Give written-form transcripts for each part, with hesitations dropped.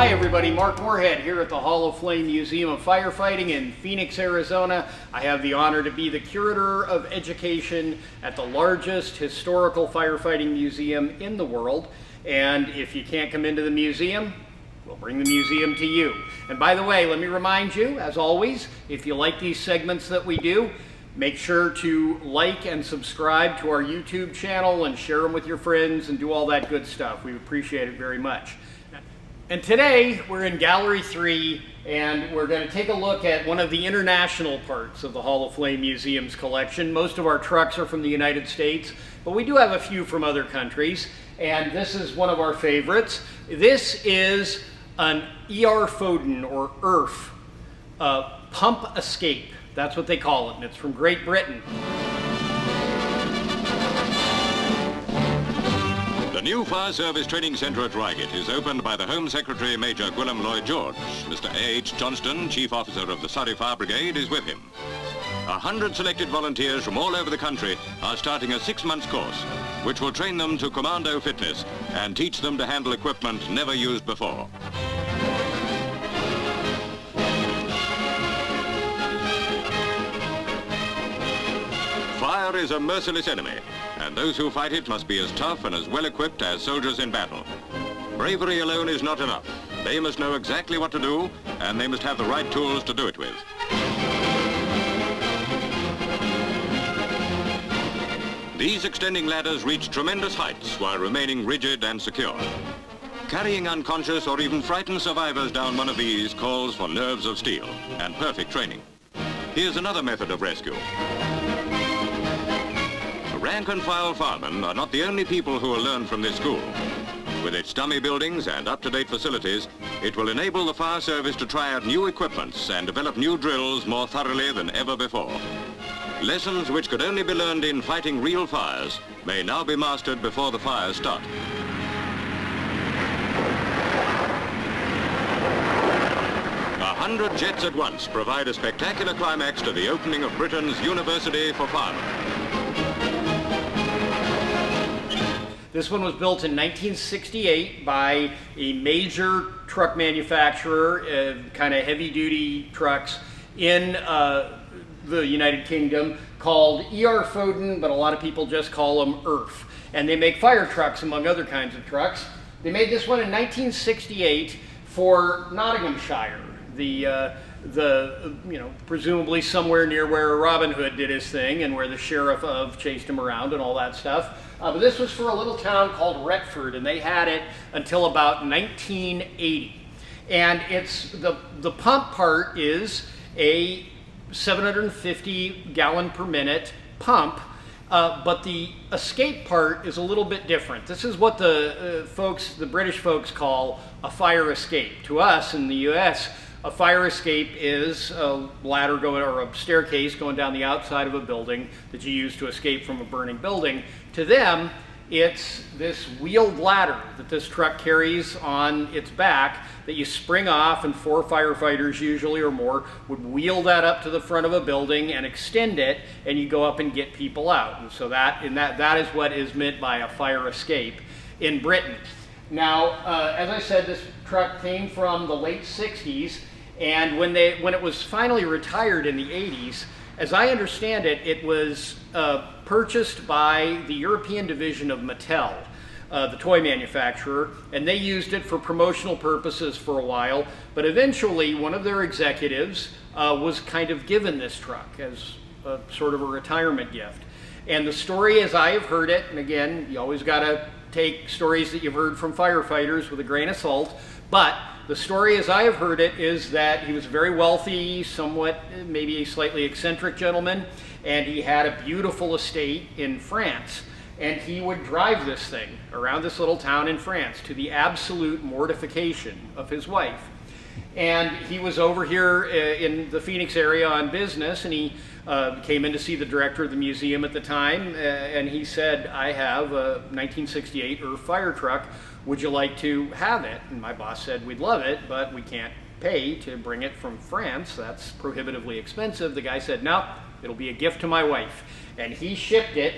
Hi everybody, Mark Moorhead here at the Hall of Flame Museum of Firefighting in Phoenix, Arizona. I have the honor to be the Curator of Education at the largest historical firefighting museum in the world. And if you can't come into the museum, we'll bring the museum to you. And by the way, let me remind you, as always, if you like these segments that we do, make sure to like and subscribe to our YouTube channel and share them with your friends and do all that good stuff. We appreciate it very much. And today we're in Gallery 3 and we're going to take a look at one of the international parts of the Hall of Flame Museum's collection. Most of our trucks are from the United States, but we do have a few from other countries, and this is one of our favorites. This is an ERF or ERF Pump Escape. That's what they call it, and it's from Great Britain. The new Fire Service Training Centre at Reigate is opened by the Home Secretary Major Gwilym Lloyd George. Mr. A.H. Johnston, Chief Officer of the Surrey Fire Brigade, is with him. 100 selected volunteers from all over the country are starting a 6-month course, which will train them to commando fitness and teach them to handle equipment never used before. Fire is a merciless enemy, and those who fight it must be as tough and as well equipped as soldiers in battle. Bravery alone is not enough. They must know exactly what to do, and they must have the right tools to do it with. These extending ladders reach tremendous heights while remaining rigid and secure. Carrying unconscious or even frightened survivors down one of these calls for nerves of steel and perfect training. Here's another method of rescue. Rank and file firemen are not the only people who will learn from this school. With its dummy buildings and up-to-date facilities, it will enable the fire service to try out new equipments and develop new drills more thoroughly than ever before. Lessons which could only be learned in fighting real fires may now be mastered before the fires start. A 100 jets at once provide a spectacular climax to the opening of Britain's University for Firemen. This one was built in 1968 by a major truck manufacturer, kind of heavy-duty trucks in the United Kingdom, called ERF, but a lot of people just call them ERF. And they make fire trucks, among other kinds of trucks. They made this one in 1968 for Nottinghamshire, presumably somewhere near where Robin Hood did his thing and where the sheriff of chased him around and all that stuff. But this was for a little town called Retford, and they had it until about 1980. And it's the pump part is a 750 gallon per minute pump, but the escape part is a little bit different. This is what the British folks call a fire escape. To us in the U.S., a fire escape is a ladder or a staircase going down the outside of a building that you use to escape from a burning building. To them, it's this wheeled ladder that this truck carries on its back that you spring off, and 4 firefighters usually or more would wheel that up to the front of a building and extend it, and you go up and get people out. And so that is what is meant by a fire escape in Britain. Now, as I said, this truck came from the late 60s, and when it was finally retired in the 80s, as I understand it, it was purchased by the European division of Mattel, the toy manufacturer, and they used it for promotional purposes for a while, but eventually one of their executives was kind of given this truck as a sort of a retirement gift. And the story as I have heard it, and again, you always got to take stories that you've heard from firefighters with a grain of salt, but the story as I have heard it is that he was a very wealthy, somewhat maybe a slightly eccentric gentleman, and he had a beautiful estate in France. And he would drive this thing around this little town in France to the absolute mortification of his wife. And he was over here in the Phoenix area on business, and he came in to see the director of the museum at the time, and he said, "I have a 1968 ERF fire truck. Would you like to have it?" And my boss said, "We'd love it, but we can't pay to bring it from France. That's prohibitively expensive." The guy said, "No, it'll be a gift to my wife." And he shipped it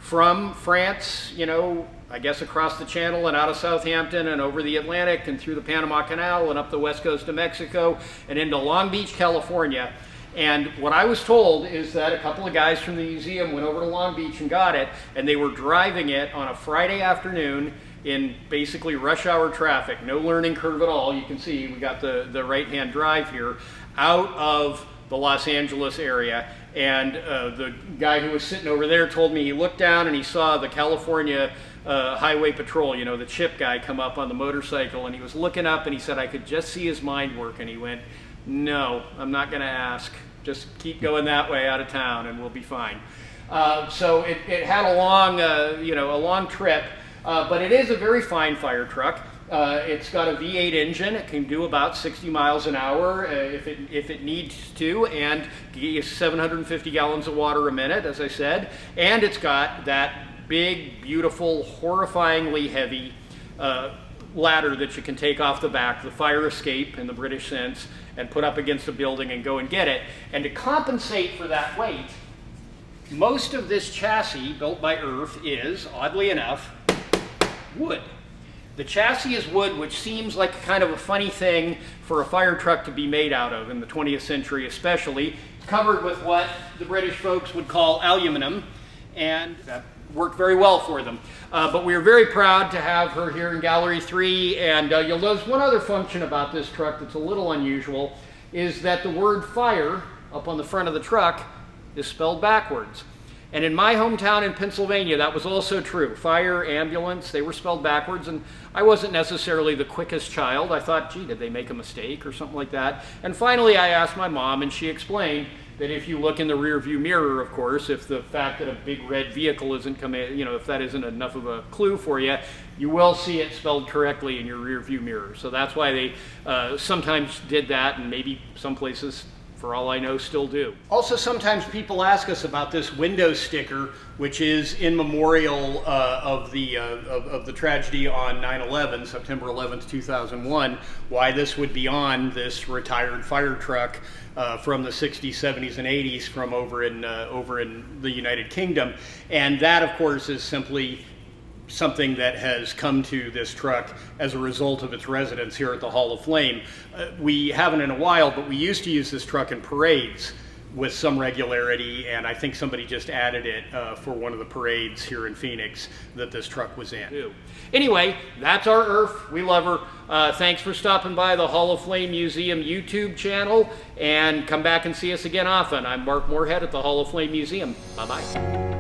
from France, you know, I guess across the channel and out of Southampton and over the Atlantic and through the Panama Canal and up the west coast of Mexico and into Long Beach, California. And what I was told is that a couple of guys from the museum went over to Long Beach and got it, and they were driving it on a Friday afternoon in basically rush hour traffic, no learning curve at all. You can see we got the right-hand drive here, out of the Los Angeles area. And the guy who was sitting over there told me he looked down and he saw the California Highway Patrol, you know, the chip guy, come up on the motorcycle, and he was looking up and he said, I could just see his mind work, and he went, no, I'm not going to ask. Just keep going that way out of town and we'll be fine. So it had a long, a long trip, but it is a very fine fire truck. It's got a V8 engine. It can do about 60 miles an hour if it needs to, and 750 gallons of water a minute, as I said. And it's got that big, beautiful, horrifyingly heavy ladder that you can take off the back, the fire escape in the British sense, and put up against a building and go and get it. And to compensate for that weight, most of this chassis built by ERF is, oddly enough, wood. The chassis is wood, which seems like kind of a funny thing for a fire truck to be made out of in the 20th century especially. It's covered with what the British folks would call aluminum, and that worked very well for them. But we are very proud to have her here in Gallery 3, and you'll notice one other function about this truck that's a little unusual is that the word fire up on the front of the truck is spelled backwards. And in my hometown in Pennsylvania, that was also true. Fire, ambulance, they were spelled backwards, and I wasn't necessarily the quickest child. I thought, gee, did they make a mistake or something like that? And finally, I asked my mom, and she explained that if you look in the rear view mirror, of course, if the fact that a big red vehicle isn't coming, you know, if that isn't enough of a clue for you, you will see it spelled correctly in your rear view mirror. So that's why they sometimes did that, and maybe some places, for all I know, still do. Also, sometimes people ask us about this window sticker, which is in memorial of the tragedy on 9/11, September 11th, 2001, why this would be on this retired fire truck from the 60s, 70s, and 80s from over in the United Kingdom. And that, of course, is simply something that has come to this truck as a result of its residence here at the Hall of Flame. We haven't in a while, but we used to use this truck in parades with some regularity, and I think somebody just added it for one of the parades here in Phoenix that this truck was in. Anyway, that's our ERF. We love her. Thanks for stopping by the Hall of Flame Museum YouTube channel, and come back and see us again often. I'm Mark Moorhead at the Hall of Flame Museum. Bye-bye.